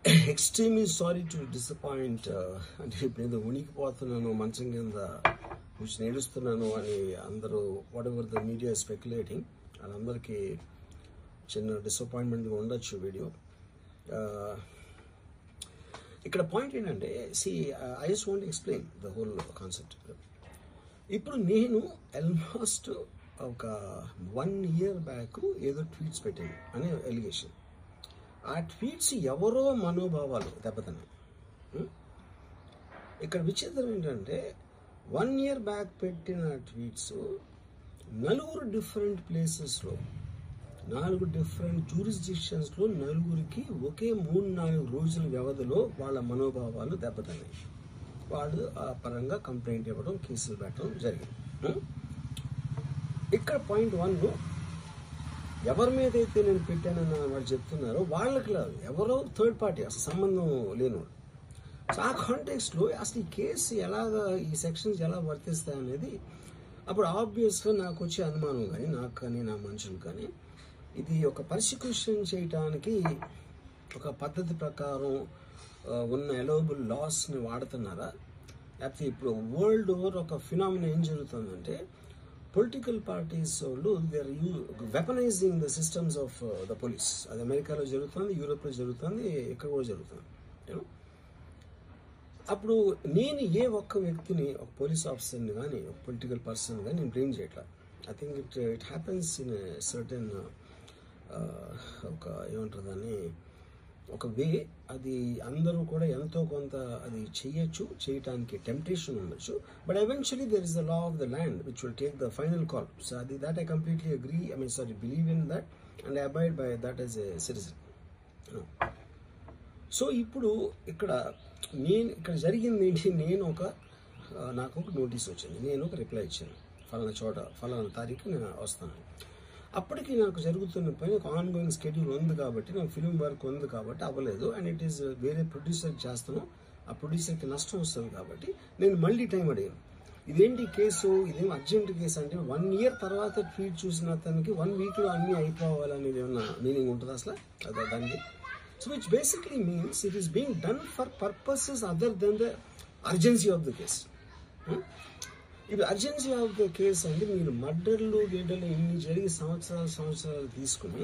extremely sorry to disappoint అంటే ఇప్పుడు ఏదో ఉనికిపోతున్నాను మంచం కింద కూర్చొని నేడుస్తున్నాను అని అందరూ what ever the media speculating వాళ్ళందరికీ చిన్న డిసప్పాయింట్మెంట్గా ఉండొచ్చు వీడియో. ఇక్కడ పాయింట్ ఏంటంటే I just want explain the whole concept. ఇప్పుడు నేను ఆల్మోస్ట్ ఒక 1 year బ్యాక్ ఏదో ట్వీట్స్ పెట్టాను అనే ఎలిగేషన్. ఆ ట్వీట్స్ ఎవరో మనోభావాలు దెబ్బతిన్నాయి. ఇక్కడ విచిత్రం ఏంటంటే 1 year బ్యాక్ పెట్టిన ట్వీట్స్ 4 డిఫరెంట్ ప్లేసెస్లో 4 డిఫరెంట్ జ్యూరిస్డిక్షన్స్లో 4కి ఒకే 3-4 రోజుల వ్యవధిలో వాళ్ళ మనోభావాలు దెబ్బతిన్నాయి. వాళ్ళు ఆ పరంగా కంప్లైంట్ ఇవ్వడం, కేసులు పెట్టడం జరిగింది. ఇక్కడ పాయింట్ 1 ఎవరి మీద అయితే నేను పెట్టానని వాళ్ళు చెప్తున్నారో వాళ్ళకి లేదు, ఎవరో థర్డ్ పార్టీ, అసలు సంబంధం లేనివాడు. సో ఆ కాంటెక్స్ట్లో అసలు ఈ కేసు ఎలాగా, ఈ సెక్షన్స్ ఎలా వర్తిస్తాయి అనేది అప్పుడు ఆబ్వియస్గా నాకు వచ్చే అనుమానం కానీ, నాకు కానీ నా మనుషులు కానీ, ఇది ఒక పర్సిక్యూషన్ చేయటానికి ఒక పద్ధతి ప్రకారం ఉన్న అలౌబుల్ లాస్ని వాడుతున్నారా, లేకపోతే ఇప్పుడు వరల్డ్ ఓవర్ ఒక ఫినామినా ఏం జరుగుతుందంటే పొలిటికల్ పార్టీస్ వాళ్ళు they are weaponising the systems of the police. అది అమెరికాలో జరుగుతుంది, యూరోప్లో జరుగుతుంది, ఇక్కడ కూడా జరుగుతుంది. అప్పుడు నేను ఏ ఒక్క వ్యక్తిని, ఒక పోలీస్ ఆఫీసర్ని కానీ, ఒక పొలిటికల్ పర్సన్ కానీ నేను బ్లేమ్ చేయట్లా. I think it happens in certain ఒక ఏమంటారు దాన్ని, ఒక వే. అది అందరూ కూడా ఎంతో కొంత అది చేయటానికి టెంప్టేషన్ ఉండొచ్చు. But eventually there is the law of the land which will take the final call. So అది that I completely agree, believe in that and I abide by that as a citizen. So ఇప్పుడు ఇక్కడ జరిగింది ఏంటి, నాకు ఒక notice వచ్చింది, నేను ఒక రిప్లై ఇచ్చాను, ఫలానా చోట ఫలానా తారీఖు నేను వస్తాను. అప్పటికి నాకు జరుగుతున్న పని ఒక ఆన్గోయింగ్ స్కెడ్యూల్ ఉంది కాబట్టి, నాకు ఫిలిం వర్క్ ఉంది కాబట్టి అవ్వలేదు. అండ్ ఇట్ ఈస్ వేరే ప్రొడ్యూసర్కి చేస్తాను, ఆ ప్రొడ్యూసర్కి నష్టం వస్తుంది కాబట్టి నేను మళ్ళీ టైం అడిగాను. ఇదేంటి కేసు, ఇదేం అర్జెంట్ కేసు అంటే 1 year తర్వాత ట్వీట్ చూసిన అతనికి 1 weekలో అన్నీ అయిపోవాలనేది ఏమన్నా మీనింగ్ ఉంటుంది అసలు దానికి? So which basically means it is being done for purposes other than the urgency of the case. ఇప్పుడు అర్జెన్సీ ఆఫ్ ద కేసు అంటే మీరు మర్డర్లు ఇన్ని జరిగి సంవత్సరాలు తీసుకుని